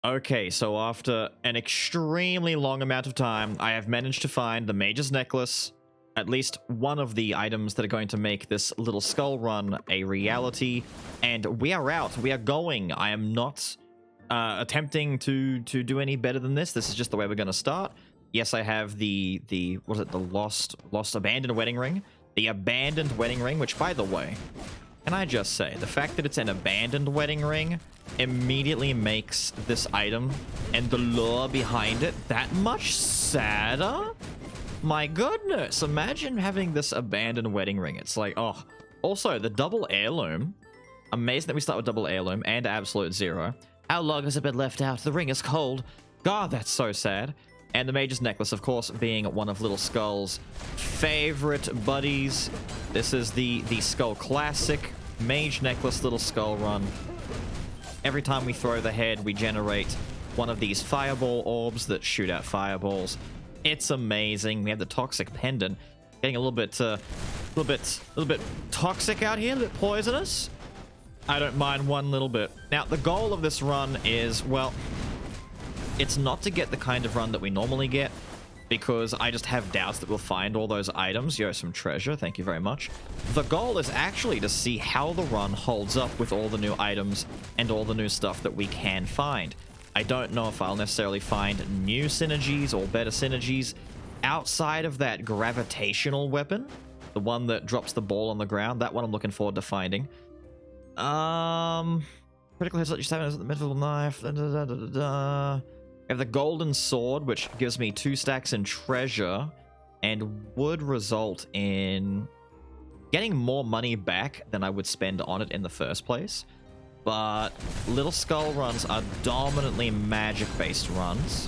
Okay, so after an extremely long amount of time, I have managed to find the Mage's Necklace, at least one of the items that are going to make this little skull run a reality, and we are out. We are going. I am not attempting to do any better than this. This is just the way we're going to start. Yes, I have the what is it? The lost abandoned wedding ring. The abandoned wedding ring, which, by the way, can I just say, the fact that it's an abandoned wedding ring immediately makes this item and the lore behind it that much sadder. My goodness, imagine having this abandoned wedding ring. It's like, oh. Also, the double heirloom. Amazing that we start with double heirloom and absolute zero. How long has it been left out? The ring is cold. God, that's so sad. And the Mage's Necklace, of course, being one of Little Skull's favorite buddies. This is the Skull Classic Mage Necklace Little Skull run. Every time we throw the head, we generate one of these fireball orbs that shoot out fireballs. It's amazing. We have the toxic pendant, getting a little bit toxic out here, a little bit poisonous. I don't mind one little bit. Now, the goal of this run is, well, it's not to get the kind of run that we normally get, because I just have doubts that we'll find all those items. Yo, some treasure. Thank you very much. The goal is actually to see how the run holds up with all the new items and all the new stuff that we can find. I don't know if I'll necessarily find new synergies or better synergies outside of that gravitational weapon, the one that drops the ball on the ground. That one I'm looking forward to finding. Critical hits let you stab it as the mythical knife. I have the golden sword, which gives me 2 stacks in treasure and would result in getting more money back than I would spend on it in the first place. But Little Skull runs are dominantly magic-based runs.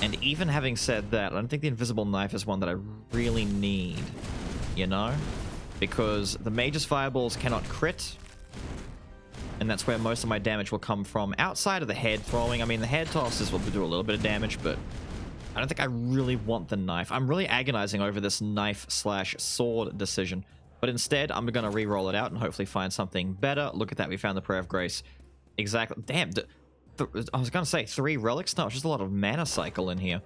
And even having said that, I don't think the invisible knife is one that I really need, you know? Because the Mage's fireballs cannot crit, and that's where most of my damage will come from. Outside of the head throwing, I mean, the head tosses will do a little bit of damage, but I don't think I really want the knife. I'm really agonizing over this knife/sword decision, but instead, I'm going to re-roll it out and hopefully find something better. Look at that, we found the Prayer of Grace. Exactly. Damn, I was going to say 3 relics? No, it's just a lot of mana cycle in here.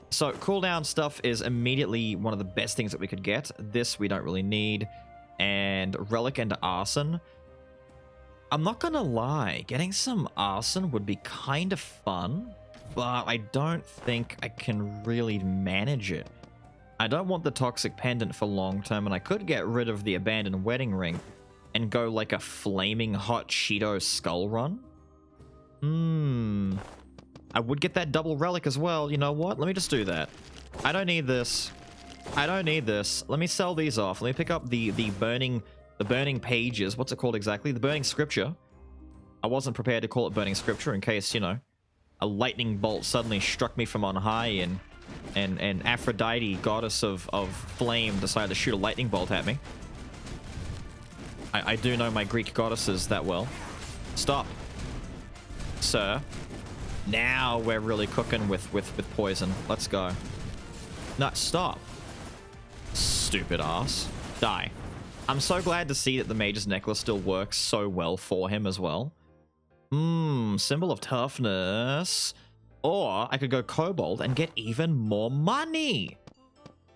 So, cooldown stuff is immediately one of the best things that we could get. This we don't really need. And relic and arson. I'm not gonna lie, getting some arson would be kind of fun, but I don't think I can really manage it. I don't want the toxic pendant for long term, and I could get rid of the abandoned wedding ring and go like a flaming hot Cheeto skull run. I would get that double relic as well. You know what? Let me just do that. I don't need this. I don't need this. Let me sell these off. Let me pick up the burning pages. What's it called exactly? The burning scripture. I wasn't prepared to call it burning scripture in case, you know, a lightning bolt suddenly struck me from on high and Aphrodite, goddess of flame, decided to shoot a lightning bolt at me. I do know my Greek goddesses that well. Stop, sir. Now we're really cooking with poison. Let's go. No, stop. Stupid ass. Die. I'm so glad to see that the Mage's Necklace still works so well for him as well. Symbol of toughness. Or I could go kobold and get even more money.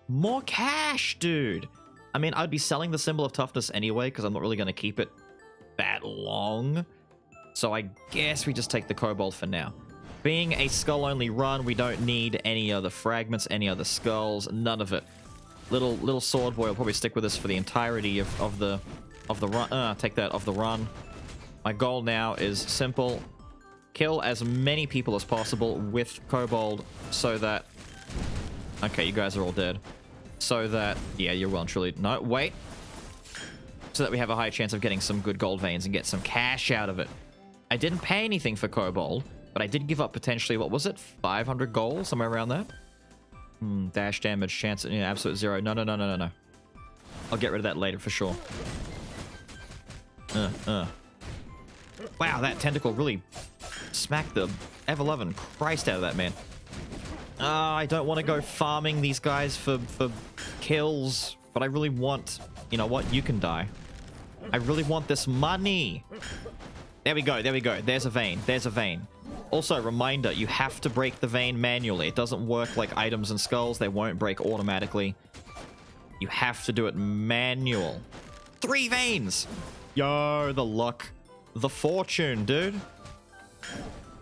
More cash, dude. I mean, I'd be selling the symbol of toughness anyway, because I'm not really going to keep it that long. So I guess we just take the kobold for now. Being a skull-only run, we don't need any other fragments, any other skulls, none of it. Little sword boy will probably stick with us for the entirety of the run. Take that, of the run. My goal now is simple: kill as many people as possible with kobold, so that. Okay, you guys are all dead. So that, yeah, you're well and truly. No, wait. So that we have a high chance of getting some good gold veins and get some cash out of it. I didn't pay anything for kobold, but I did give up potentially, what was it, 500 gold, somewhere around there. Dash damage, chance, yeah, absolute 0. No. I'll get rid of that later for sure. Wow, that tentacle really smacked the ever-loving Christ out of that man. I don't want to go farming these guys for kills, but I really want... You know what? You can die. I really want this money. There we go. There's a vein. Also, reminder, you have to break the vein manually. It doesn't work like items and skulls. They won't break automatically. You have to do it manual. 3 veins! Yo, the luck. The fortune, dude.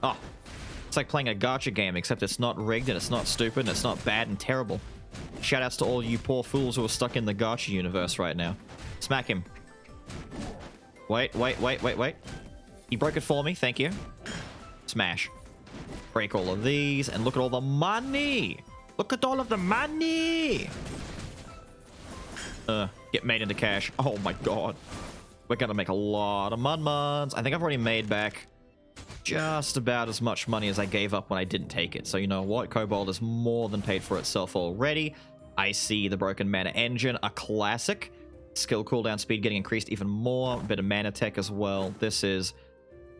Oh, it's like playing a gacha game, except it's not rigged and it's not stupid and it's not bad and terrible. Shoutouts to all you poor fools who are stuck in the gacha universe right now. Smack him. Wait. He broke it for me, thank you. Smash. Break all of these, and look at all the money! Look at all of the money! Get made into cash. Oh my god. We're gonna make a lot of muns. I think I've already made back just about as much money as I gave up when I didn't take it. So you know what? Kobold has more than paid for itself already. I see the Broken Mana Engine, a classic. Skill cooldown speed getting increased even more. A bit of mana tech as well. This is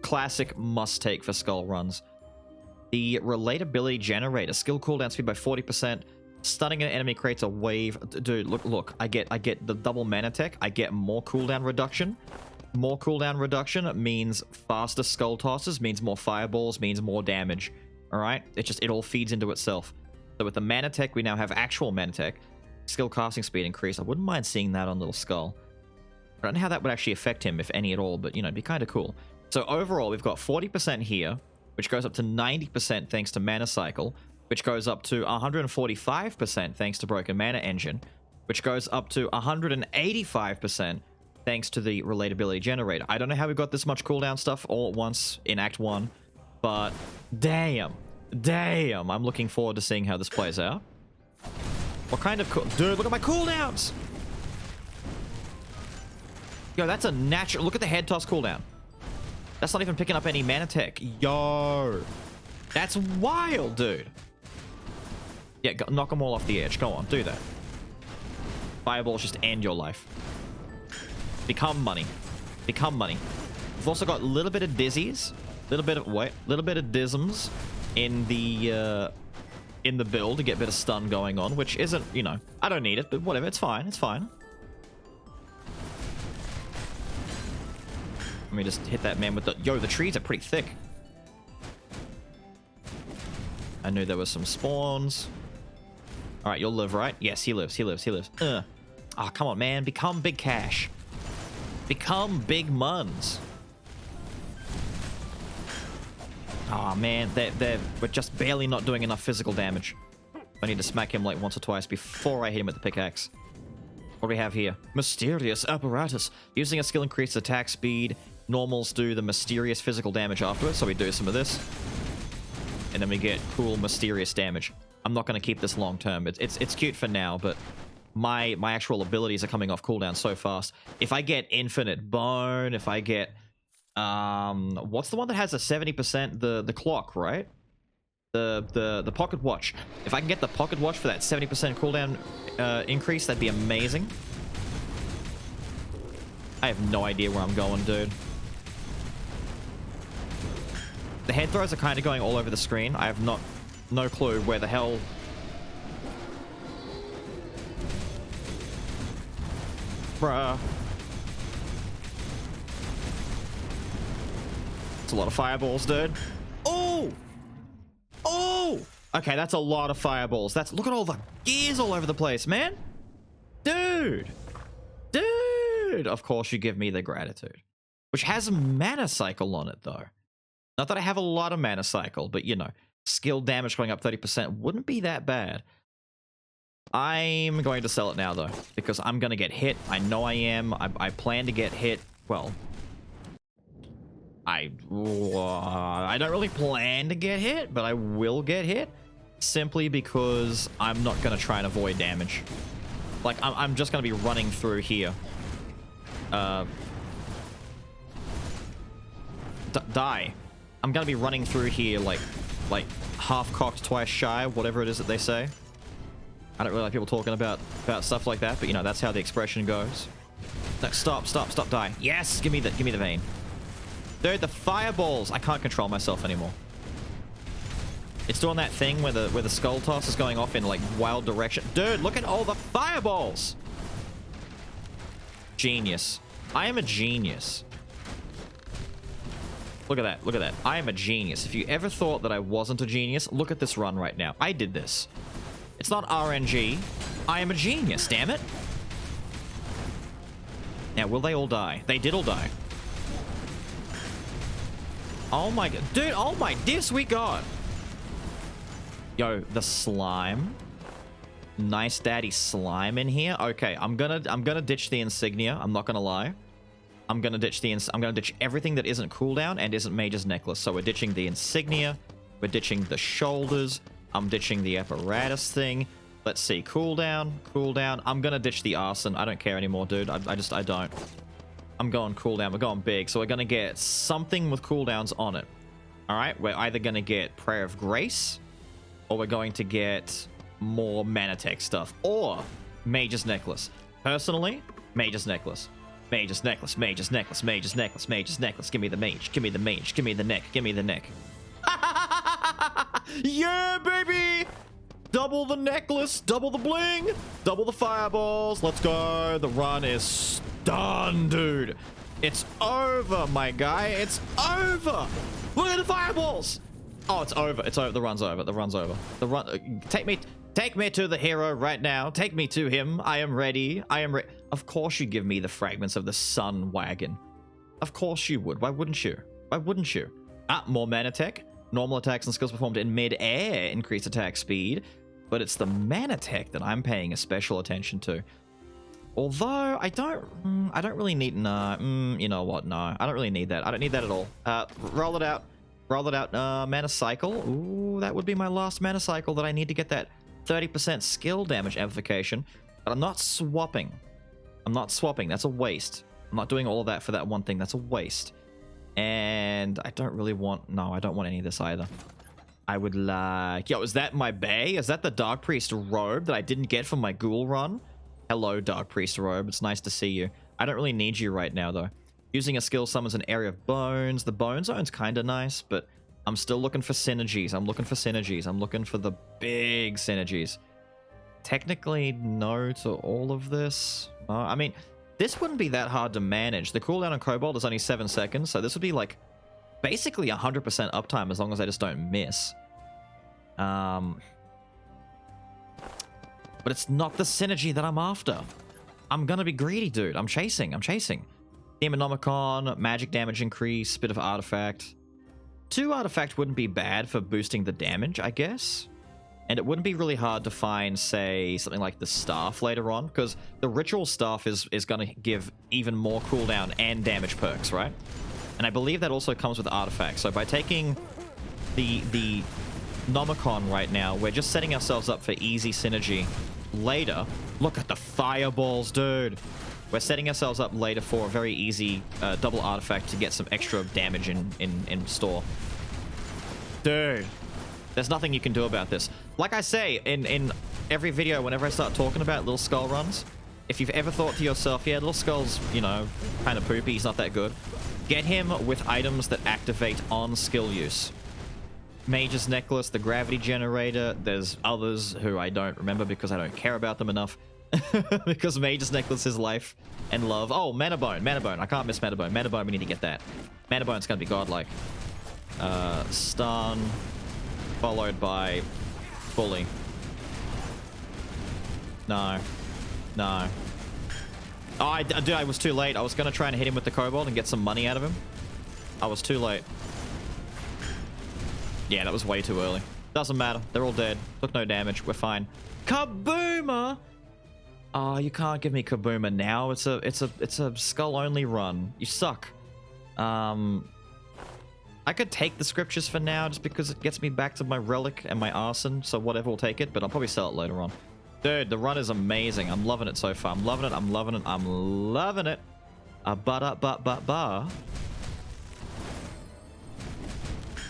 classic must take for Skull runs. The Relatability Generator. Skill cooldown speed by 40%. Stunning an enemy creates a wave. Dude, look. I get the double mana tech. I get more cooldown reduction. More cooldown reduction means faster skull tosses, means more fireballs, means more damage. Alright? It all feeds into itself. So with the mana tech, we now have actual mana tech. Skill casting speed increase. I wouldn't mind seeing that on Little Skull. I don't know how that would actually affect him, if any at all, but, you know, it'd be kind of cool. So overall, we've got 40% here, which goes up to 90% thanks to Mana Cycle, which goes up to 145% thanks to Broken Mana Engine, which goes up to 185% thanks to the Relatability Generator. I don't know how we got this much cooldown stuff all at once in Act 1, but damn, I'm looking forward to seeing how this plays out. What kind of dude, look at my cooldowns! Yo, that's a natural... Look at the head toss cooldown. That's not even picking up any mana tech. Yo! That's wild, dude! Yeah, knock them all off the edge. Go on, do that. Fireballs just end your life. Become money. Become money. We've also got a little bit of dizzies. Little bit of disms in the build to get a bit of stun going on, which isn't, you know, I don't need it, but whatever, it's fine, it's fine. Let me just hit that man with the... Yo, the trees are pretty thick. I knew there was some spawns. Alright, you'll live, right? Yes, he lives. Oh, come on, man. Become big cash. Become big muns. Oh, man. We're just barely not doing enough physical damage. I need to smack him like once or twice before I hit him with the pickaxe. What do we have here? Mysterious Apparatus. Using a skill increases attack speed. Normals do the mysterious physical damage afterwards, so we do some of this. And then we get cool mysterious damage. I'm not going to keep this long term. It's cute for now, but my actual abilities are coming off cooldown so fast. If I get Infinite Bone, if I get... what's the one that has a 70%? The clock, right? The Pocket Watch. If I can get the Pocket Watch for that 70% cooldown increase, that'd be amazing. I have no idea where I'm going, dude. The head throws are kind of going all over the screen. I have no clue where the hell... Bruh. It's a lot of fireballs, dude. Oh! Oh! Okay, that's a lot of fireballs. Look at all the gears all over the place, man. Dude. Dude. Of course you give me the gratitude. Which has a mana cycle on it, though. Not that I have a lot of mana cycle, but, you know, skill damage going up 30% wouldn't be that bad. I'm going to sell it now, though, because I'm going to get hit. I know I am. I plan to get hit. Well, I don't really plan to get hit, but I will get hit simply because I'm not going to try and avoid damage. Like, I'm just going to be running through here. Die. I'm going to be running through here like half-cocked, twice shy, whatever it is that they say. I don't really like people talking about stuff like that, but, you know, that's how the expression goes. No, stop, die. Yes! Give me the vein. Dude, the fireballs! I can't control myself anymore. It's doing that thing where the skull toss is going off in, like, wild direction. Dude, look at all the fireballs! Genius. I am a genius. Look at that. Look at that. I am a genius. If you ever thought that I wasn't a genius, look at this run right now. I did this. It's not RNG. I am a genius, damn it. Now, will they all die? They did all die. Oh my god. Dude, oh my, this we got. Yo, the slime. Nice daddy slime in here. Okay, I'm gonna ditch the insignia. I'm not gonna lie. I'm gonna ditch everything that isn't cooldown and isn't Mage's Necklace. So we're ditching the insignia. We're ditching the shoulders. I'm ditching the apparatus thing. Let's see, cooldown. I'm gonna ditch the arson. I don't care anymore, dude. I don't. I'm going cooldown. We're going big. So we're gonna get something with cooldowns on it. All right, we're either gonna get Prayer of Grace, or we're going to get more mana tech stuff, or Mage's Necklace. Personally, Mage's Necklace. Mage's Necklace, Mage's Necklace, Mage's Necklace, Mage's Necklace. Give me the mage, give me the mage, give me the neck, give me the neck. Yeah, baby! Double the necklace, double the bling, double the fireballs. Let's go. The run is done, dude. It's over, my guy. It's over. Look at the fireballs. Oh, it's over. It's over. The run's over. The run's over. The run. Take me to the hero right now. Take me to him. I am ready. I am ready. Of course you give me the fragments of the sun wagon. Of course you would. Why wouldn't you? Why wouldn't you? More mana tech. Normal attacks and skills performed in mid-air increase attack speed. But it's the mana tech that I'm paying a special attention to. Although I don't really need. Nah. You know what? No, I don't really need that. I don't need that at all. Roll it out. Roll it out. Mana cycle. Ooh, that would be my last mana cycle that I need to get that 30% skill damage amplification. But I'm not swapping. That's a waste. I'm not doing all of that for that one thing. That's a waste. And I don't really want... No, I don't want any of this either. I would like... Yo, is that my bay? Is that the Dark Priest robe that I didn't get from my ghoul run? Hello, Dark Priest robe. It's nice to see you. I don't really need you right now, though. Using a skill summons an area of bones. The bone zone's kind of nice, but I'm still looking for synergies. I'm looking for the big synergies. Technically, no to all of this. I mean, this wouldn't be that hard to manage. The cooldown on Kobold is only 7 seconds, so this would be like basically 100% uptime as long as I just don't miss. But it's not the synergy that I'm after. I'm gonna be greedy, dude. I'm chasing. Demonomicon, magic damage increase, bit of artifact. 2 artifact wouldn't be bad for boosting the damage, I guess. And it wouldn't be really hard to find, say, something like the staff later on, because the ritual staff is going to give even more cooldown and damage perks, right? And I believe that also comes with artifacts. So by taking the Nomicon right now, we're just setting ourselves up for easy synergy later. Look at the fireballs, dude. We're setting ourselves up later for a very easy double artifact to get some extra damage in store. Dude. There's nothing you can do about this. Like I say in every video, whenever I start talking about Little Skull runs, if you've ever thought to yourself, yeah, Little Skull's, you know, kind of poopy, he's not that good, get him with items that activate on skill use. Mage's Necklace, the Gravity Generator, there's others who I don't remember because I don't care about them enough. Because Mage's Necklace is life and love. Oh, Mana Bone. I can't miss Mana Bone. Mana Bone, we need to get that. Mana Bone's gonna be godlike. Stun... followed by Bully. No. Oh, dude, I was too late. I was going to try and hit him with the Kobold and get some money out of him. I was too late. Yeah, that was way too early. Doesn't matter. They're all dead. Took no damage. We're fine. Kabooma! Oh, you can't give me Kabooma now. It's a skull-only run. You suck. I could take the scriptures for now just because it gets me back to my relic and my arson, so whatever will take it, but I'll probably sell it later on. Dude, the run is amazing. I'm loving it so far. I'm loving it.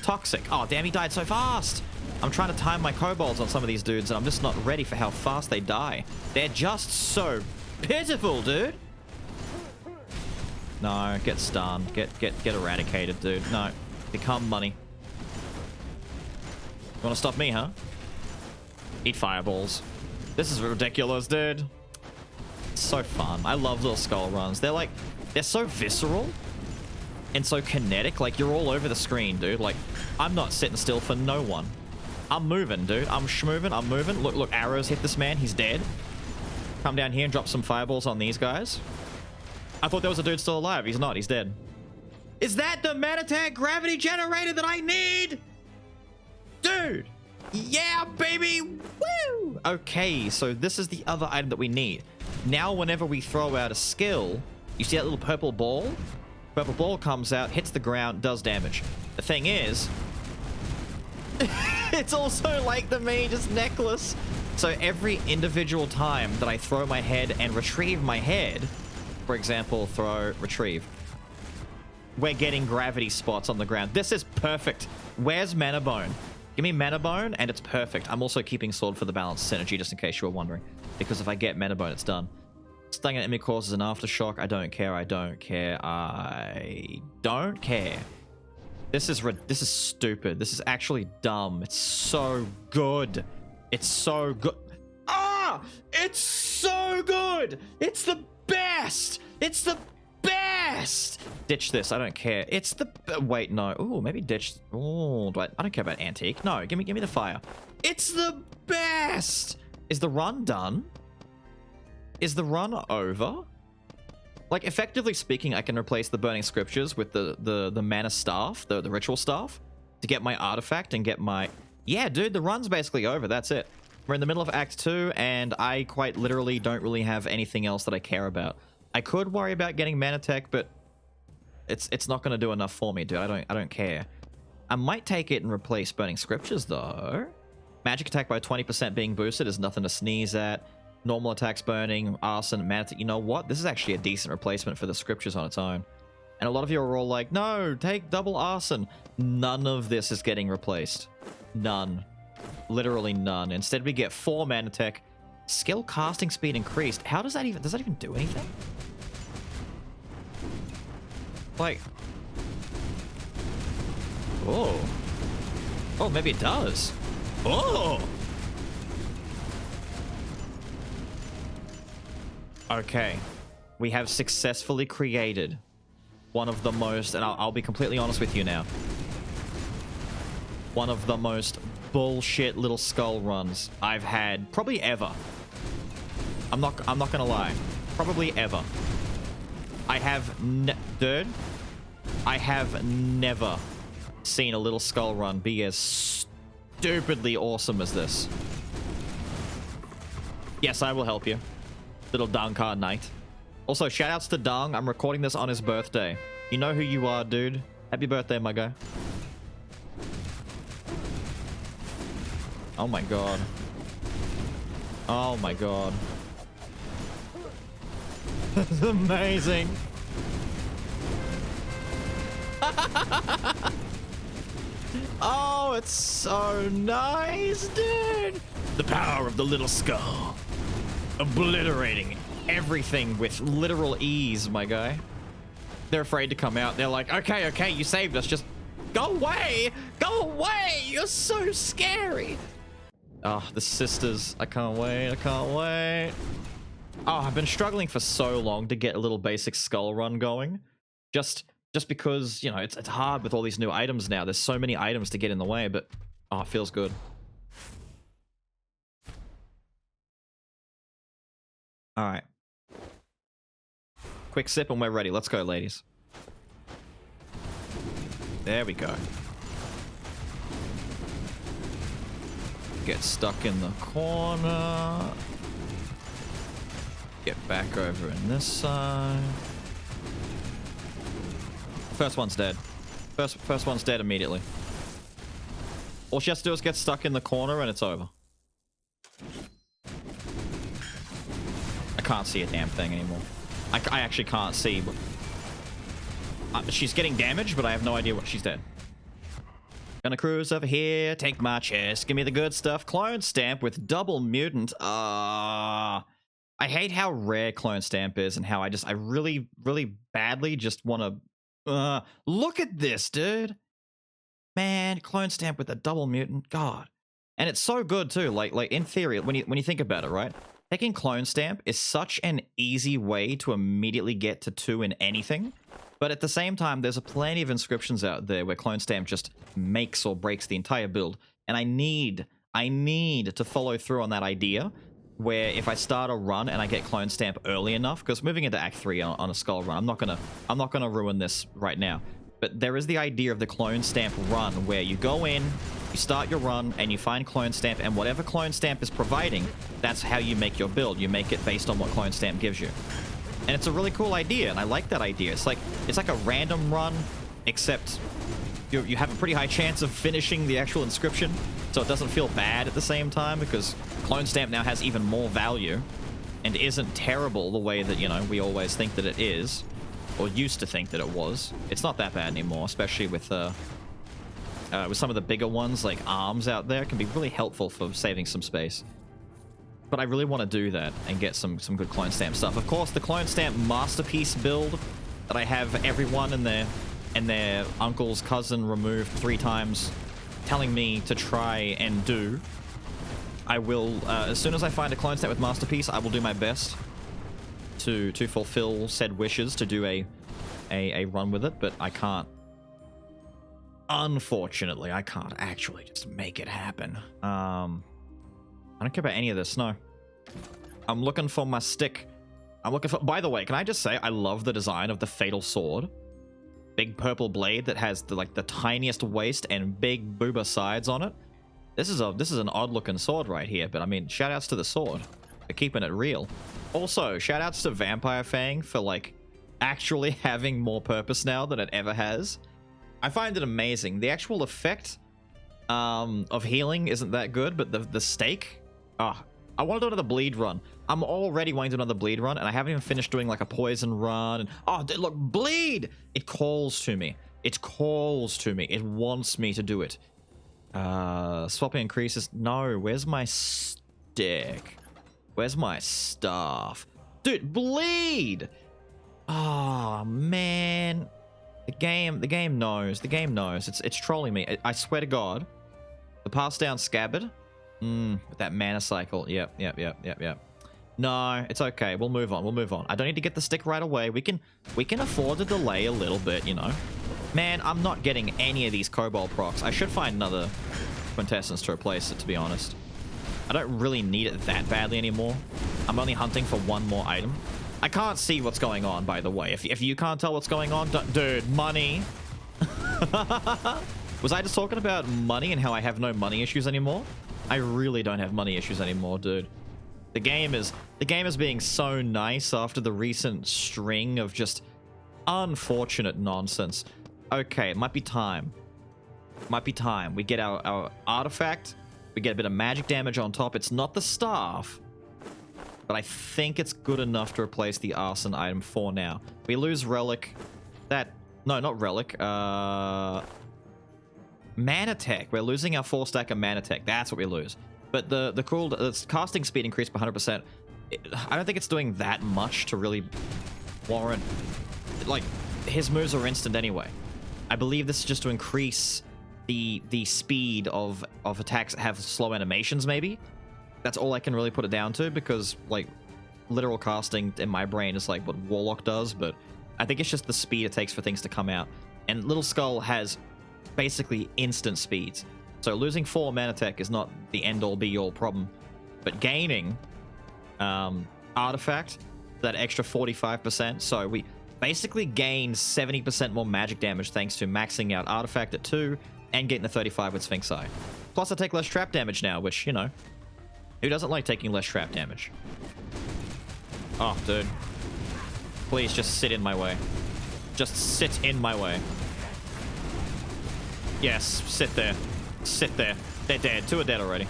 Toxic. Oh, damn, he died so fast. I'm trying to time my kobolds on some of these dudes, and I'm just not ready for how fast they die. They're just so pitiful, dude. No, get stunned. Get eradicated, dude. No. Become money. You want to stop me, huh? Eat fireballs. This is ridiculous, dude. It's so fun. I love Little Skull runs. They're so visceral. and so kinetic. Like, you're all over the screen, dude. Like, I'm not sitting still for no one. I'm moving, dude. I'm schmoving. I'm moving. Look, look, arrows hit this man. He's dead. Come down here and drop some fireballs on these guys. I thought there was a dude still alive. He's not. He's dead. Is that the Manatag gravity generator that I need? Dude. Yeah, baby. Woo. Okay, so this is the other item that we need. Now, whenever we throw out a skill, you see that little purple ball? Purple ball comes out, hits the ground, does damage. The thing is, it's also like the mage's necklace. So every individual time that I throw my head and retrieve my head, for example, throw, retrieve, we're getting gravity spots on the ground. This is perfect. Where's Mana Bone? Give me Mana Bone, and it's perfect. I'm also keeping Sword for the balanced synergy, just in case you were wondering. Because if I get Mana Bone, it's done. Stunning an enemy causes an aftershock. I don't care. I don't care. I don't care. This is stupid. This is actually dumb. It's so good. It's so good. Ah! It's so good! It's the best! It's the best! Ditch this. I don't care. It's the... Wait, no. Ooh, maybe ditch... Ooh, I don't care about antique. No, give me the fire. It's the best! Is the run done? Is the run over? Like, effectively speaking, I can replace the burning scriptures with the mana staff, the ritual staff, to get my artifact and get my... Yeah, dude, the run's basically over. That's it. We're in the middle of Act 2, and I quite literally don't really have anything else that I care about. I could worry about getting mana tech, but it's not going to do enough for me, dude. I don't care. I might take it and replace burning scriptures, though. Magic attack by 20% being boosted is nothing to sneeze at. Normal attacks burning, arson, mana tech. You know what? This is actually a decent replacement for the scriptures on its own. And a lot of you are all like, no, take double arson. None of this is getting replaced. None. Literally none. Instead, we get 4 mana tech. Skill casting speed increased. How does that even do anything? Like, oh, maybe it does. Oh, okay. We have successfully created one of the most, and I'll be completely honest with you now, one of the most bullshit little skull runs I've had probably ever. I'm not gonna lie, probably ever. I have dude, I have never seen a little skull run be as stupidly awesome as this. Yes, I will help you, little Dankar Knight. Also, shoutouts to Dang. I'm recording this on his birthday. You know who you are, dude. Happy birthday, my guy. Oh my god. Oh my god. That's amazing. Oh, it's so nice, dude. The power of the little skull. Obliterating everything with literal ease, my guy. They're afraid to come out. They're like, okay, you saved us. Just go away. Go away. You're so scary. Oh, the sisters. I can't wait. I can't wait. Oh, I've been struggling for so long to get a little basic skull run going. Just because, you know, it's hard with all these new items now. There's so many items to get in the way, but oh, it feels good. All right. Quick sip and we're ready. Let's go, ladies. There we go. Get stuck in the corner. Get back over in this side. First one's dead. First one's dead immediately. All she has to do is get stuck in the corner and it's over. I can't see a damn thing anymore. I actually can't see. She's getting damaged, but I have no idea what she's dead. Gonna cruise over here, take my chest, give me the good stuff. Clone stamp with double mutant. I hate how rare clone stamp is and how I really, really badly just want to... look at this, dude. Man, clone stamp with a double mutant. God. And it's so good too. Like in theory, when you think about it, right? Taking clone stamp is such an easy way to immediately get to 2 in anything. But at the same time, there's a plenty of inscriptions out there where Clone Stamp just makes or breaks the entire build. And I need to follow through on that idea, where if I start a run and I get Clone Stamp early enough, because moving into Act 3 on a Skull run, I'm not gonna ruin this right now. But there is the idea of the Clone Stamp run, where you go in, you start your run, and you find Clone Stamp, and whatever Clone Stamp is providing, that's how you make your build. You make it based on what Clone Stamp gives you. And it's a really cool idea, and I like that idea. It's like a random run, except you have a pretty high chance of finishing the actual inscription, so it doesn't feel bad at the same time, because Clone Stamp now has even more value, and isn't terrible the way that, you know, we always think that it is, or used to think that it was. It's not that bad anymore, especially with some of the bigger ones, like arms out there, can be really helpful for saving some space. But I really want to do that and get some good Clone Stamp stuff. Of course, the Clone Stamp Masterpiece build that I have everyone and their uncle's cousin removed 3 times, telling me to try and do. I will, as soon as I find a Clone Stamp with Masterpiece, I will do my best to fulfill said wishes to do a run with it, but I can't. Unfortunately, I can't actually just make it happen. I don't care about any of this, no. I'm looking for my stick. I'm looking for... By the way, can I just say, I love the design of the Fatal Sword. Big purple blade that has the tiniest waist and big booba sides on it. This is an odd-looking sword right here, but I mean, shout-outs to the sword for keeping it real. Also, shout-outs to Vampire Fang for, like, actually having more purpose now than it ever has. I find it amazing. The actual effect of healing isn't that good, but the stake... I want to do another bleed run. I'm already wanting to do another bleed run, and I haven't even finished doing like a poison run. And look, bleed! It calls to me. It calls to me. It wants me to do it. Swapping increases. No, where's my stick? Where's my stuff? Dude, bleed! Oh, man. The game knows. The game knows. It's trolling me. I swear to God. The pass down scabbard. With that mana cycle. Yep. No, it's okay. We'll move on. I don't need to get the stick right away. We can afford to delay a little bit, you know. Man, I'm not getting any of these Cobalt procs. I should find another Quintessence to replace it, to be honest. I don't really need it that badly anymore. I'm only hunting for one more item. I can't see what's going on, by the way. If you can't tell what's going on, dude, money. Was I just talking about money and how I have no money issues anymore? I really don't have money issues anymore, dude. The game is being so nice after the recent string of just unfortunate nonsense. Okay, it might be time. We get our artifact. We get a bit of magic damage on top. It's not the staff, but I think it's good enough to replace the arson item for now. We lose relic. No, not relic. Mana Tech. We're losing our 4-stack of Mana Tech. That's what we lose. But the casting speed increased by 100%. I don't think it's doing that much to really warrant... Like, his moves are instant anyway. I believe this is just to increase the speed of attacks that have slow animations, maybe? That's all I can really put it down to, because, like, literal casting in my brain is like what Warlock does, but I think it's just the speed it takes for things to come out. And Little Skull has basically instant speeds. So losing 4 mana tech is not the end-all be-all problem. But gaining artifact, that extra 45%, so we basically gain 70% more magic damage thanks to maxing out artifact at 2 and getting the 35 with Sphinx Eye. Plus I take less trap damage now, which, you know, who doesn't like taking less trap damage? Oh, dude. Please just sit in my way. Just sit in my way. Yes, sit there. Sit there. They're dead. 2 are dead already.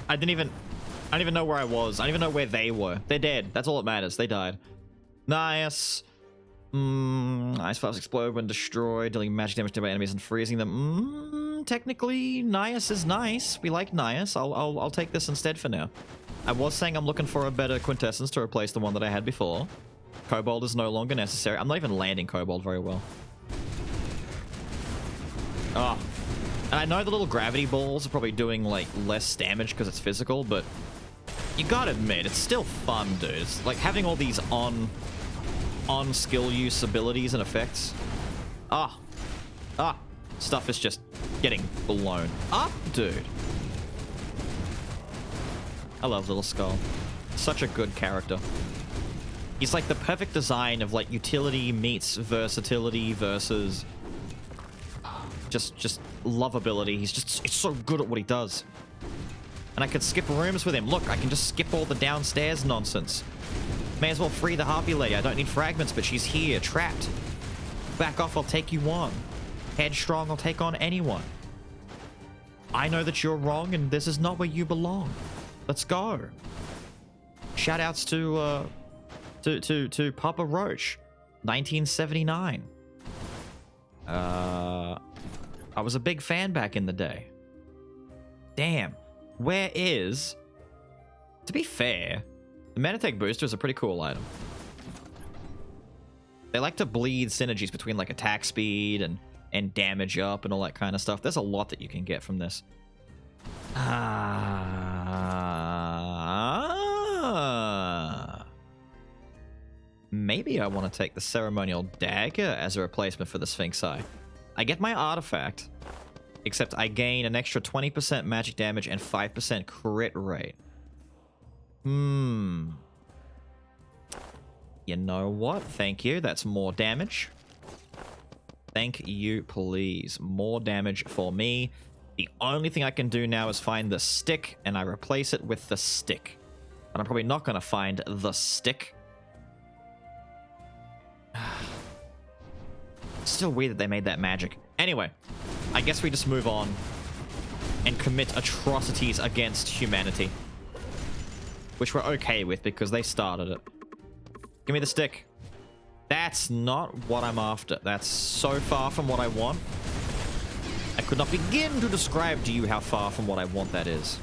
I don't even know where I was. I don't even know where they were. They're dead. That's all that matters. They died. Nice. Ice Flaps explode when destroyed, dealing magic damage to enemies and freezing them. Technically, Nias is nice. We like Nias. I'll take this instead for now. I was saying I'm looking for a better Quintessence to replace the one that I had before. Kobold is no longer necessary. I'm not even landing Kobold very well. Oh. And I know the little gravity balls are probably doing, like, less damage because it's physical, but you gotta admit, it's still fun, dude. It's like having all these on skill use abilities and effects. Stuff is just getting blown up, dude. I love Little Skull. Such a good character. He's like the perfect design of like utility meets versatility versus just lovability. It's so good at what he does. And I could skip rooms with him. Look, I can just skip all the downstairs nonsense. May as well free the Harpy lady. I don't need fragments, but she's here, trapped. Back off, I'll take you on. Headstrong, I'll take on anyone. I know that you're wrong, and this is not where you belong. Let's go. Shoutouts to Papa Roach, 1979. I was a big fan back in the day. Damn. Where is... To be fair, the Meditech booster is a pretty cool item. They like to bleed synergies between like attack speed and damage up and all that kind of stuff. There's a lot that you can get from this. Maybe I want to take the Ceremonial Dagger as a replacement for the Sphinx Eye. I get my artifact, except I gain an extra 20% magic damage and 5% crit rate. You know what? Thank you. That's more damage. Thank you, please. More damage for me. The only thing I can do now is find the stick, and I replace it with the stick. But I'm probably not going to find the stick. Still weird that they made that magic. Anyway, I guess we just move on and commit atrocities against humanity. Which we're okay with because they started it. Give me the stick. That's not what I'm after. That's so far from what I want. I could not begin to describe to you how far from what I want that is.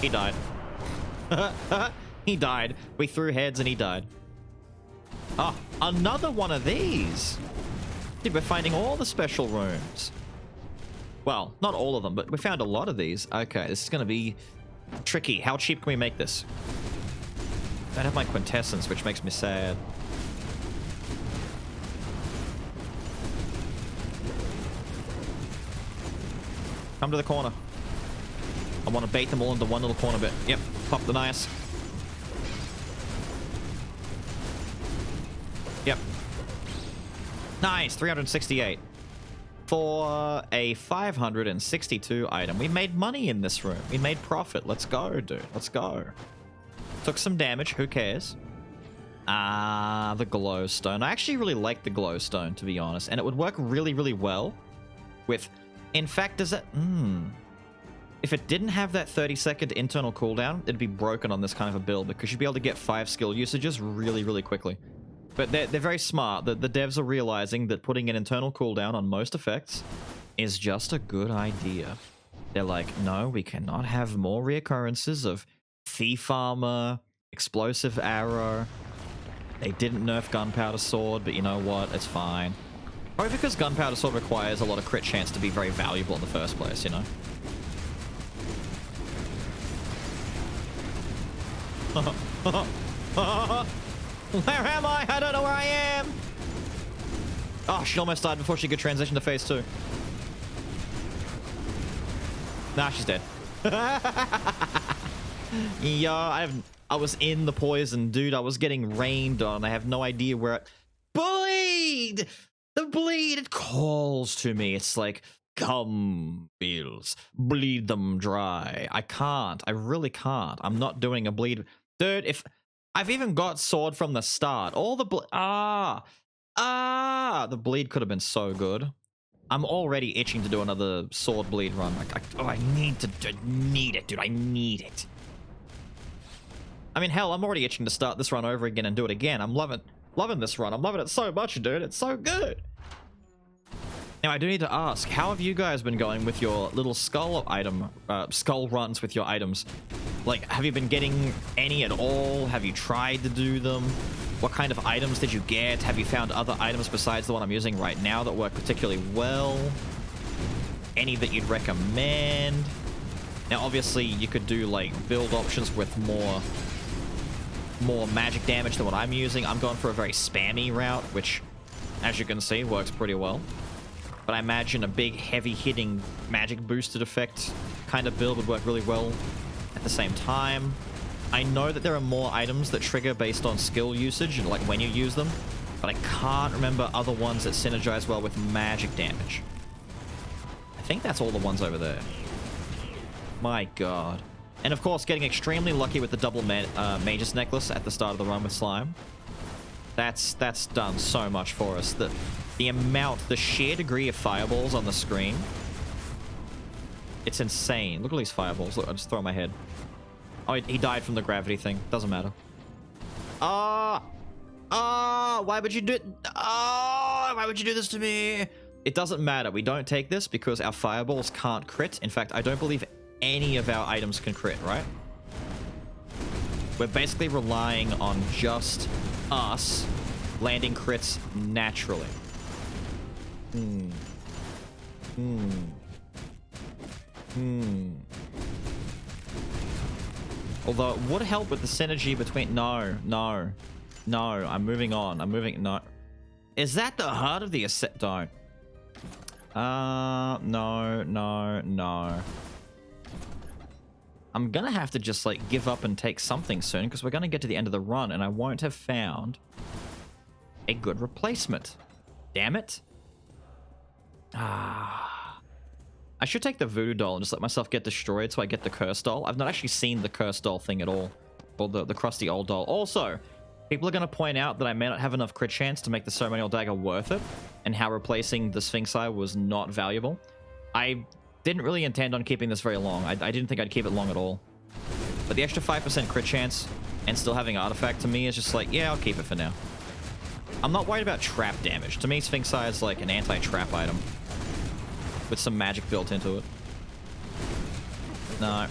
He died. He died. We threw heads and he died. Ah, another one of these. Dude, we're finding all the special rooms. Well, not all of them, but we found a lot of these. Okay, this is going to be tricky. How cheap can we make this? I don't have my quintessence, which makes me sad. Come to the corner. I want to bait them all into one little corner bit. Yep, pop the nice. Yep. Nice, 368. For a 562 item. We made money in this room. We made profit. Let's go, dude. Let's go. Took some damage. Who cares? The glowstone. I actually really like the glowstone, to be honest. And it would work really, really well with... In fact, does it... If it didn't have that 30-second internal cooldown, it'd be broken on this kind of a build because you'd be able to get 5 skill usages really, really quickly. But they're very smart. The devs are realizing that putting an internal cooldown on most effects is just a good idea. They're like, no, we cannot have more reoccurrences of Thief Armor, Explosive Arrow. They didn't nerf Gunpowder Sword, but you know what? It's fine. Probably because Gunpowder Sword requires a lot of crit chance to be very valuable in the first place, you know? Where am I? I don't know where I am. Oh, she almost died before she could transition to phase 2. Nah, she's dead. Yeah, I was in the poison, dude. I was getting rained on. I have no idea where it... Bleed! The bleed, it calls to me. It's like, come, Beelz, bleed them dry. I can't. I really can't. I'm not doing a bleed. Dude, if... I've even got sword from the start. All the the bleed could have been so good. I'm already itching to do another sword bleed run. I need it, dude. I need it. I mean, hell, I'm already itching to start this run over again and do it again. I'm loving this run. I'm loving it so much, dude. It's so good. Now, I do need to ask, how have you guys been going with your little skull runs with your items? Like, have you been getting any at all? Have you tried to do them? What kind of items did you get? Have you found other items besides the one I'm using right now that work particularly well? Any that you'd recommend? Now, obviously, you could do, like, build options with more magic damage than what I'm using. I'm going for a very spammy route, which, as you can see, works pretty well. But I imagine a big, heavy-hitting magic boosted effect kind of build would work really well at the same time. I know that there are more items that trigger based on skill usage and, like, when you use them, but I can't remember other ones that synergize well with magic damage. I think that's all the ones over there. My god. And of course, getting extremely lucky with the double Mage's Necklace at the start of the run with Slime. That's done so much for us. The amount, the sheer degree of fireballs on the screen. It's insane. Look at these fireballs. Look, I just throw my head. Oh, he died from the gravity thing. Doesn't matter. Why would you do it? Why would you do this to me? It doesn't matter. We don't take this because our fireballs can't crit. In fact, I don't believe any of our items can crit, right? We're basically relying on just us landing crits naturally. Although it would help with the synergy between... No. I'm moving on. No. Is that the heart of the asset? Don't. No. I'm gonna have to just, like, give up and take something soon, because we're gonna get to the end of the run, and I won't have found a good replacement. Damn it. I should take the voodoo doll and just let myself get destroyed so I get the curse doll. I've not actually seen the curse doll thing at all. Or the crusty old doll. Also, people are going to point out that I may not have enough crit chance to make the ceremonial dagger worth it, and how replacing the Sphinx Eye was not valuable. I didn't really intend on keeping this very long. I didn't think I'd keep it long at all. But the extra 5% crit chance and still having artifact to me is just like, yeah, I'll keep it for now. I'm not worried about trap damage. To me, Sphinx Eye is like an anti-trap item with some magic built into it. No.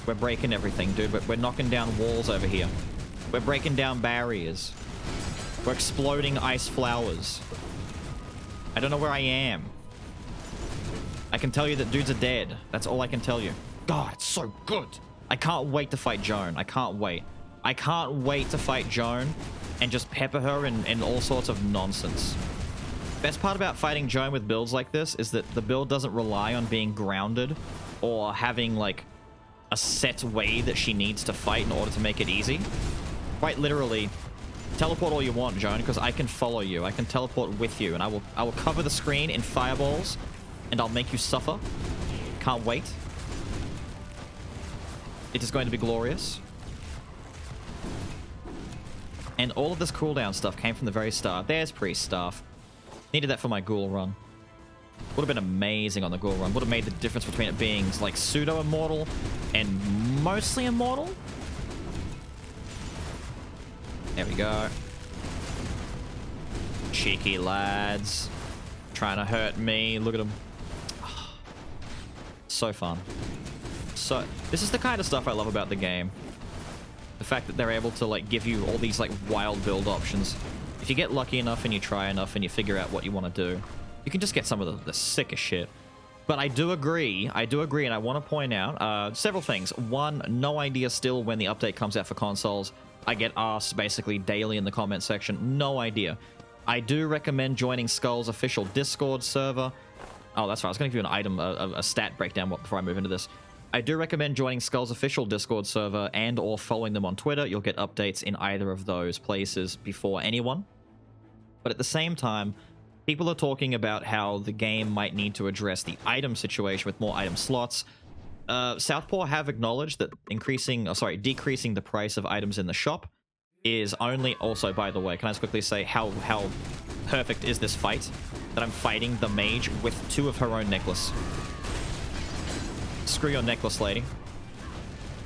We're breaking everything, dude. We're knocking down walls over here. We're breaking down barriers. We're exploding ice flowers. I don't know where I am. I can tell you that dudes are dead. That's all I can tell you. God, it's so good. I can't wait to fight Joan. I can't wait. I can't wait to fight Joan and just pepper her in all sorts of nonsense. Best part about fighting Joan with builds like this is that the build doesn't rely on being grounded or having, like, a set way that she needs to fight in order to make it easy. Quite literally, teleport all you want, Joan, because I can follow you. I can teleport with you, and I will cover the screen in fireballs, and I'll make you suffer. Can't wait. It is going to be glorious. And all of this cooldown stuff came from the very start. There's priest staff. Needed that for my ghoul run. Would have been amazing on the ghoul run. Would have made the difference between it being, like, pseudo-immortal and mostly immortal. There we go. Cheeky lads. Trying to hurt me. Look at them. So fun. So, this is the kind of stuff I love about the game. The fact that they're able to, like, give you all these, like, wild build options. If you get lucky enough and you try enough and you figure out what you want to do, you can just get some of the sickest shit. But I do agree, and I want to point out several things. One, no idea still when the update comes out for consoles. I get asked basically daily in the comment section. No idea. I do recommend joining Skul's official Discord server. Oh, that's right. I was going to give you an item, a stat breakdown before I move into this. I do recommend joining Skul's official Discord server and or following them on Twitter. You'll get updates in either of those places before anyone. But at the same time, people are talking about how the game might need to address the item situation with more item slots. Southpaw have acknowledged that decreasing the price of items in the shop is only... Also, by the way, can I just quickly say how perfect is this fight? That I'm fighting the mage with 2 of her own necklace. Screw your necklace, lady.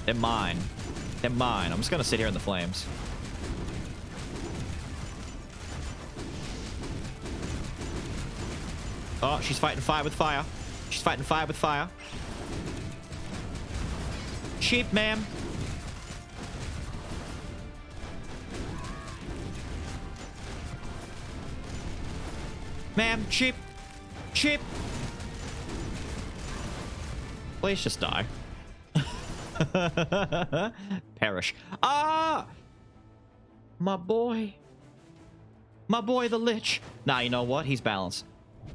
They're mine. They're mine. I'm just gonna sit here in the flames. Oh, she's fighting fire with fire. She's fighting fire with fire. Cheap, ma'am. Ma'am, cheap. Cheap. Please just die. Perish. Ah! My boy. My boy the Lich. Nah, you know what? He's balanced.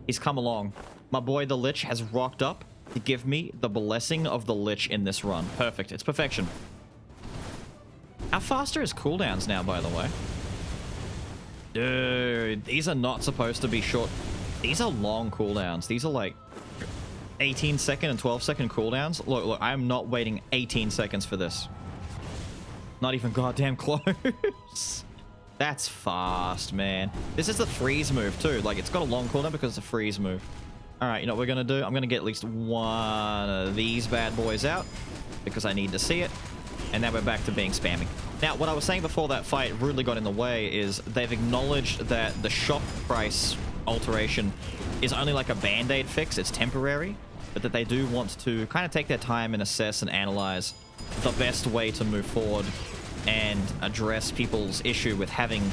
He's come along. My boy the Lich has rocked up to give me the blessing of the Lich in this run. Perfect. It's perfection. How faster is cooldowns now, by the way? Dude, these are not supposed to be short. These are long cooldowns. These are like 18-second and 12-second cooldowns. Look, I'm not waiting 18 seconds for this. Not even goddamn close. That's fast, man. This is the freeze move, too. Like, it's got a long cooldown because it's a freeze move. All right, you know what we're going to do? I'm going to get at least one of these bad boys out because I need to see it. And now we're back to being spammy. Now, what I was saying before that fight rudely got in the way is they've acknowledged that the shop price alteration is only like a band-aid fix. It's temporary, but that they do want to kind of take their time and assess and analyze the best way to move forward and address people's issue with having,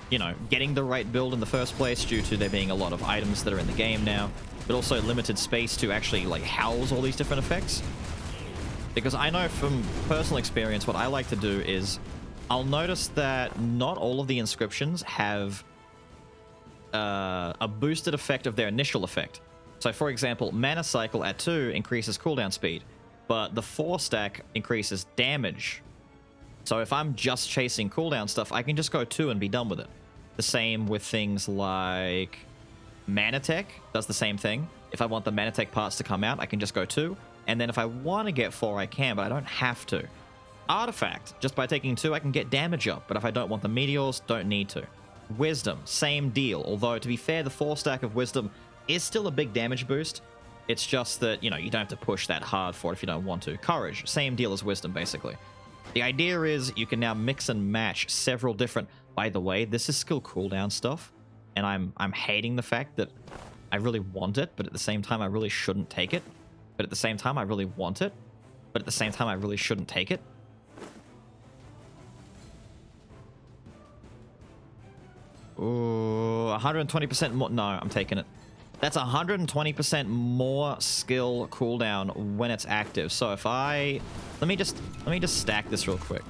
you know, getting the right build in the first place due to there being a lot of items that are in the game now, but also limited space to actually like house all these different effects. Because I know from personal experience, what I like to do is I'll notice that not all of the inscriptions have a boosted effect of their initial effect. So for example, Mana Cycle at 2 increases cooldown speed, but the 4 stack increases damage. So if I'm just chasing cooldown stuff, I can just go 2 and be done with it. The same with things like Mana Tech does the same thing. If I want the Mana Tech parts to come out, I can just go 2. And then if I want to get 4, I can, but I don't have to. Artifact, just by taking 2, I can get damage up, but if I don't want the meteors, don't need to. Wisdom, same deal. Although, to be fair, the 4 stack of Wisdom is still a big damage boost. It's just that, you know, you don't have to push that hard for it if you don't want to. Courage, same deal as Wisdom, basically. The idea is you can now mix and match several different... By the way, this is skill cooldown stuff, and I'm hating the fact that I really want it, but at the same time, I really shouldn't take it. But at the same time, I really want it. But at the same time, I really shouldn't take it. Ooh, 120% more. No, I'm taking it. That's 120% more skill cooldown when it's active. So if I... Let me just stack this real quick.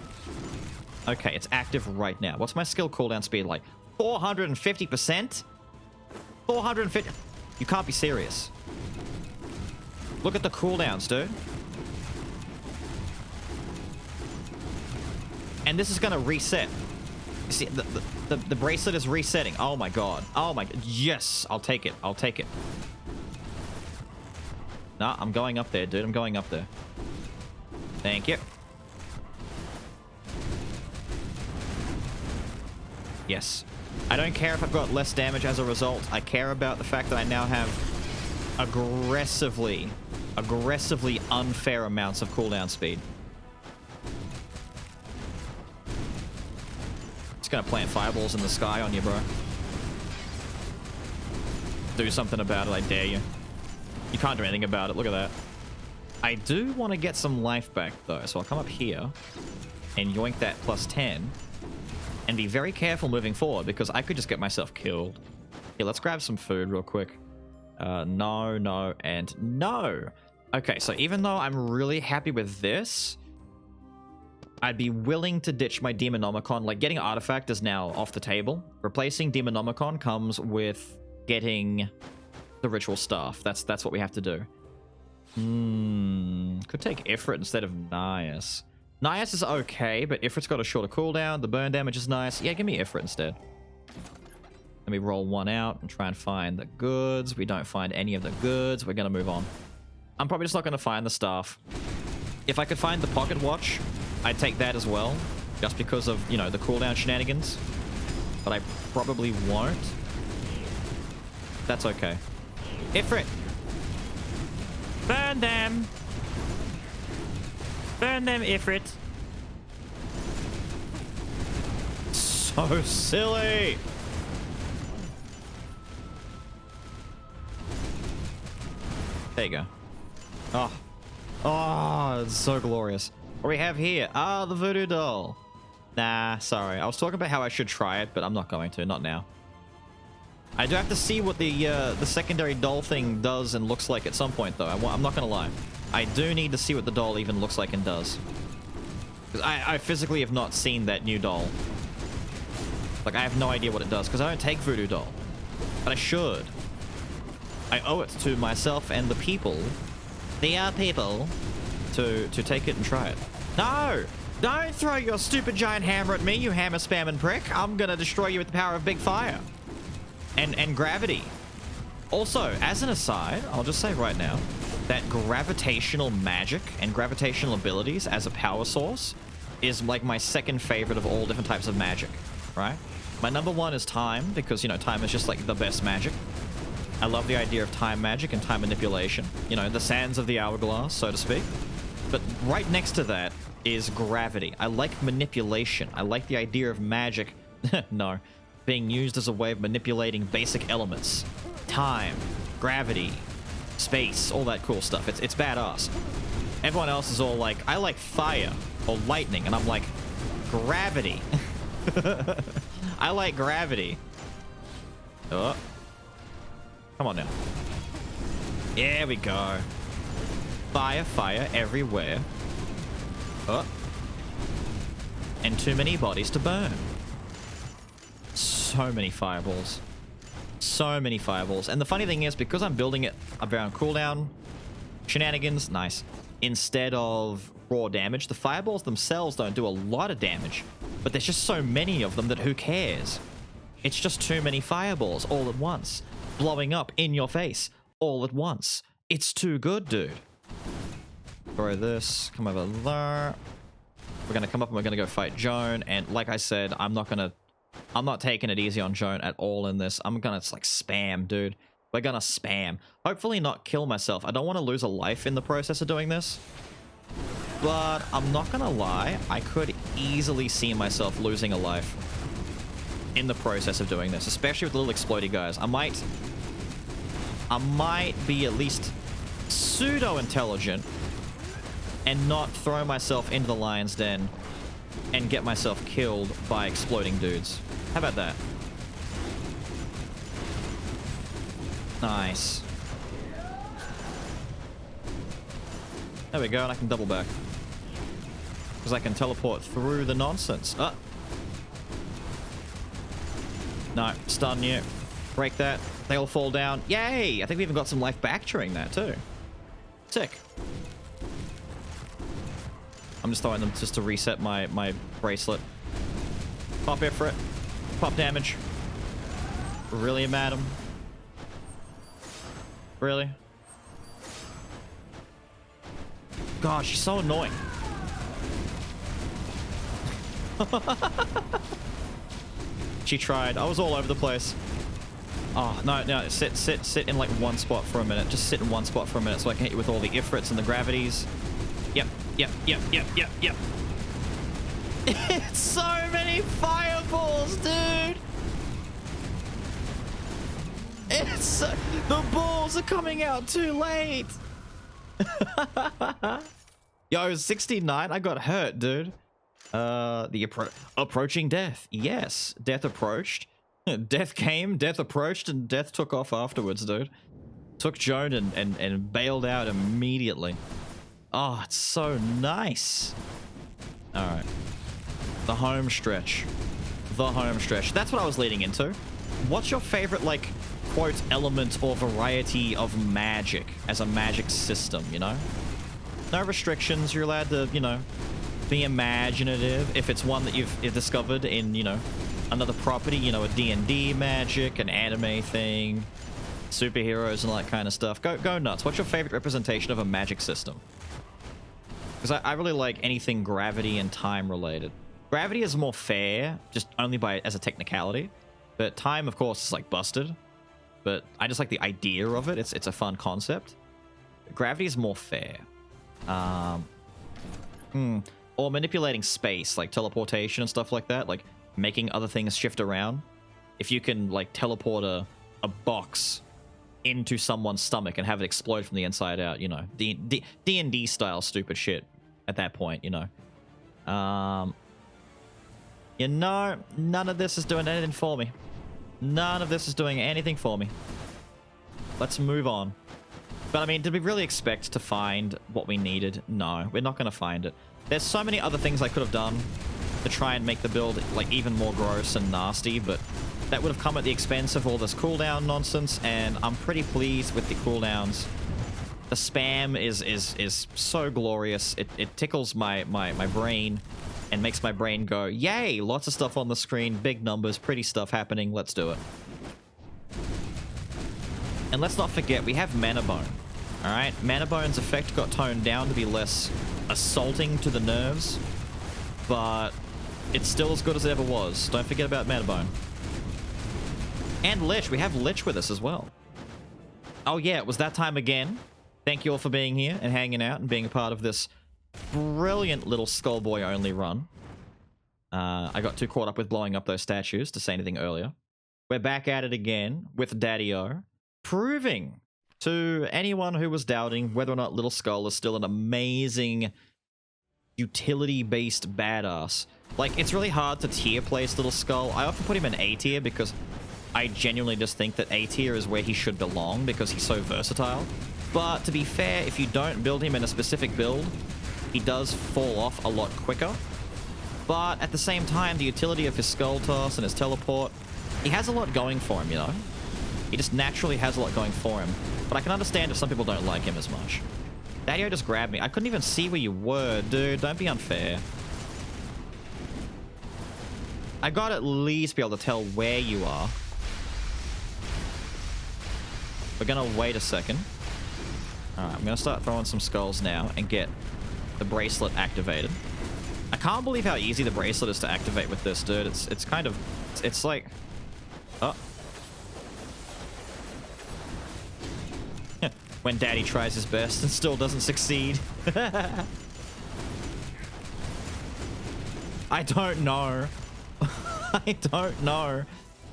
Okay, it's active right now. What's my skill cooldown speed like? 450%? 450... You can't be serious. Look at the cooldowns, dude. And this is going to reset. You see, the bracelet is resetting. Oh my god. Oh my... Yes! I'll take it. I'll take it. Nah, I'm going up there, dude. I'm going up there. Thank you. Yes. I don't care if I've got less damage as a result. I care about the fact that I now have aggressively unfair amounts of cooldown speed. Just gonna plant fireballs in the sky on you, bro. Do something about it, I dare you. You can't do anything about it, look at that. I do want to get some life back, though, so I'll come up here and yoink that plus 10 and be very careful moving forward, because I could just get myself killed. Here, let's grab some food real quick. No, no, and no. Okay, so even though I'm really happy with this, I'd be willing to ditch my Demonomicon. Like, getting Artifact is now off the table. Replacing Demonomicon comes with getting the Ritual Staff. That's what we have to do. Could take Ifrit instead of Nias. Nias is okay, but Ifrit's got a shorter cooldown. The burn damage is nice. Yeah, give me Ifrit instead. Let me roll one out and try and find the goods. We don't find any of the goods. We're going to move on. I'm probably just not going to find the staff. If I could find the pocket watch, I'd take that as well. Just because of, you know, the cooldown shenanigans. But I probably won't. That's okay. Ifrit! Burn them! Burn them, Ifrit! So silly! There you go. Oh. Oh, it's so glorious. What do we have here? Ah, the voodoo doll. Nah, sorry. I was talking about how I should try it, but I'm not going to. Not now. I do have to see what the secondary doll thing does and looks like at some point, though. I'm not going to lie. I do need to see what the doll even looks like and does. Because I physically have not seen that new doll. Like, I have no idea what it does, because I don't take Voodoo Doll. But I should. I owe it to myself and the people, to take it and try it. No! Don't throw your stupid giant hammer at me, you hammer spamming prick. I'm gonna destroy you with the power of big fire. And gravity. Also, as an aside, I'll just say right now, that gravitational magic and gravitational abilities as a power source is like my second favorite of all different types of magic, right? My number one is time, because, you know, time is just like the best magic. I love the idea of time magic and time manipulation. You know, the sands of the hourglass, so to speak. But right next to that is gravity. I like manipulation. I like the idea of magic, no, being used as a way of manipulating basic elements. Time, gravity, space, all that cool stuff. It's badass. Everyone else is all like, I like fire or lightning, and I'm like, gravity. I like gravity. Oh. Come on now. There we go. Fire, fire everywhere. Oh. And too many bodies to burn. So many fireballs. So many fireballs. And the funny thing is, because I'm building it around cooldown shenanigans, nice, instead of raw damage, the fireballs themselves don't do a lot of damage. But there's just so many of them that who cares? It's just too many fireballs all at once. Blowing up in your face all at once. It's too good, dude. Throw this. Come over there. We're going to come up and we're going to go fight Joan. And like I said, I'm not taking it easy on Joan at all in this. I'm going to like spam, dude. We're going to spam. Hopefully not kill myself. I don't want to lose a life in the process of doing this. But I'm not going to lie. I could easily see myself losing a life in the process of doing this, especially with the little explodey guys. I might be at least pseudo-intelligent and not throw myself into the lion's den and get myself killed by exploding dudes. How about that? Nice. There we go, and I can double back. Because I can teleport through the nonsense. Ah. No, stun you. Break that. They all fall down. Yay! I think we even got some life back during that too. Sick. I'm just throwing them just to reset my bracelet. Pop Ifrit. Pop damage. Really, madam? Really? God, she's so annoying. She tried. I was all over the place. Oh, no, sit in like one spot for a minute. Just sit in one spot for a minute so I can hit you with all the Ifrits and the gravities. Yep. It's so many fireballs, dude. It's the balls are coming out too late. Yo, 69. I got hurt, dude. The approaching death. Yes, death approached. Death came, death approached, and death took off afterwards, dude. Took Joan and bailed out immediately. Oh, it's so nice. All right. The home stretch. The home stretch. That's what I was leading into. What's your favorite, like, quote, element or variety of magic as a magic system, you know? No restrictions. You're allowed to, you know, be imaginative. If it's one that you've discovered in, you know, another property, you know, a D&D magic, an anime thing, superheroes and all that kind of stuff. Go nuts. What's your favorite representation of a magic system? Because I really like anything gravity and time related. Gravity is more fair, just only as a technicality. But time, of course, is like busted. But I just like the idea of it. It's a fun concept. Gravity is more fair. Or manipulating space, like teleportation and stuff like that. Like making other things shift around. If you can like teleport a box into someone's stomach and have it explode from the inside out, you know, D&D style stupid shit at that point, you know. You know, none of this is doing anything for me. None of this is doing anything for me. Let's move on. But I mean, did we really expect to find what we needed? No, we're not going to find it. There's so many other things I could have done to try and make the build like even more gross and nasty, but that would have come at the expense of all this cooldown nonsense, and I'm pretty pleased with the cooldowns. The spam is so glorious. It tickles my brain and makes my brain go, yay, lots of stuff on the screen, big numbers, pretty stuff happening, let's do it. And let's not forget, we have Mana Bone. Alright, Mana Bone's effect got toned down to be less assaulting to the nerves, but it's still as good as it ever was. Don't forget about Mana Bone. And Lich, we have Lich with us as well. Oh yeah, it was that time again. Thank you all for being here and hanging out and being a part of this brilliant little Skullboy only run. I got too caught up with blowing up those statues to say anything earlier. We're back at it again with Daddy-O, proving to anyone who was doubting whether or not Little Skull is still an amazing utility-based badass. Like, it's really hard to tier place Little Skull. I often put him in A tier because I genuinely just think that A tier is where he should belong because he's so versatile. But to be fair, if you don't build him in a specific build, he does fall off a lot quicker. But at the same time, the utility of his Skull Toss and his Teleport, he has a lot going for him, you know? He just naturally has a lot going for him. But I can understand if some people don't like him as much. Daddy-O just grabbed me. I couldn't even see where you were, dude. Don't be unfair. I gotta at least be able to tell where you are. We're gonna wait a second. Alright, I'm gonna start throwing some skulls now and get the bracelet activated. I can't believe how easy the bracelet is to activate with this, dude. It's kind of... It's like... Oh. When Daddy tries his best and still doesn't succeed. I don't know. I don't know.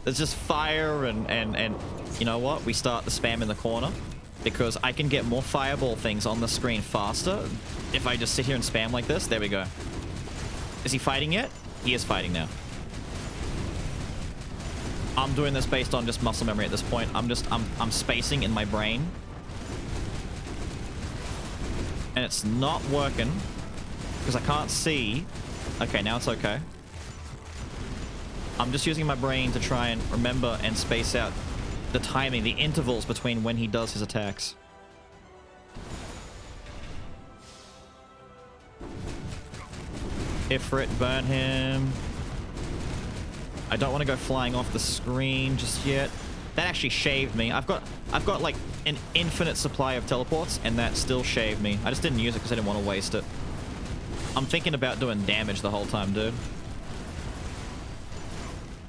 There's just fire and you know what? We start the spam in the corner because I can get more fireball things on the screen faster if I just sit here and spam like this. There we go. Is he fighting yet? He is fighting now. I'm doing this based on just muscle memory at this point. I'm spacing in my brain. And it's not working because I can't see. Okay, now it's okay. I'm just using my brain to try and remember and space out the timing, the intervals between when he does his attacks. Ifrit, burn him. I don't want to go flying off the screen just yet. That actually shaved me. I've got like an infinite supply of teleports, and that still shaved me. I just didn't use it because I didn't want to waste it. I'm thinking about doing damage the whole time, dude.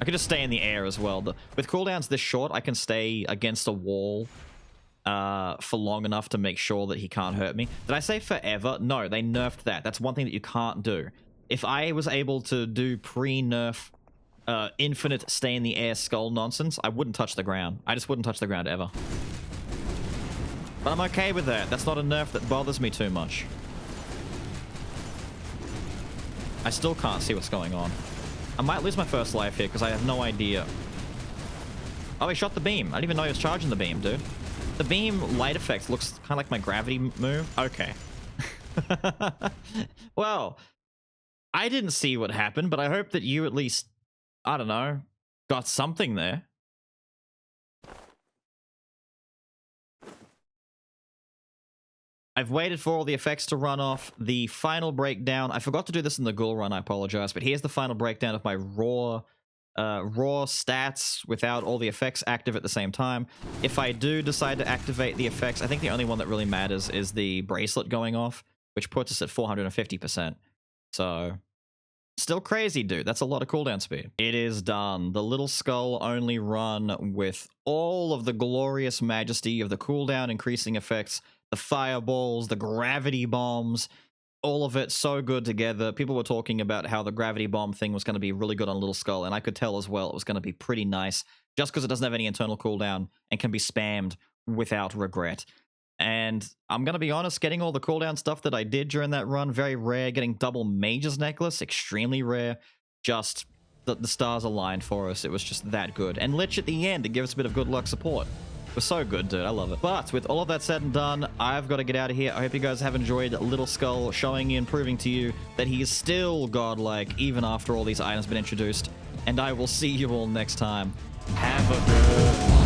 I could just stay in the air as well. With cooldowns this short, I can stay against a wall for long enough to make sure that he can't hurt me. Did I say forever? No, they nerfed that. That's one thing that you can't do. If I was able to do pre-nerf infinite stay in the air skull nonsense, I wouldn't touch the ground. I just wouldn't touch the ground ever. But I'm okay with that. That's not a nerf that bothers me too much. I still can't see what's going on. I might lose my first life here because I have no idea. Oh, he shot the beam. I didn't even know he was charging the beam, dude. The beam light effect looks kind of like my gravity move. Okay. Well, I didn't see what happened, but I hope that you at least, I don't know, got something there. I've waited for all the effects to run off. The final breakdown, I forgot to do this in the Ghoul run, I apologize, but here's the final breakdown of my raw stats without all the effects active at the same time. If I do decide to activate the effects, I think the only one that really matters is the bracelet going off, which puts us at 450%. So, still crazy, dude. That's a lot of cooldown speed. It is done. The Little Skull only run with all of the glorious majesty of the cooldown increasing effects, the fireballs, the gravity bombs, all of it so good together. People were talking about how the gravity bomb thing was going to be really good on Little Skull, and I could tell as well it was going to be pretty nice just because it doesn't have any internal cooldown and can be spammed without regret. And I'm going to be honest, getting all the cooldown stuff that I did during that run, very rare. Getting double Mage's Necklace, extremely rare. Just the stars aligned for us. It was just that good. And Lich at the end, it gives us a bit of good luck support. was so good, dude. I love it. But with all of that said and done, I've got to get out of here. I hope you guys have enjoyed Little Skull showing you and proving to you that he is still godlike even after all these items have been introduced. And I will see you all next time. Have a good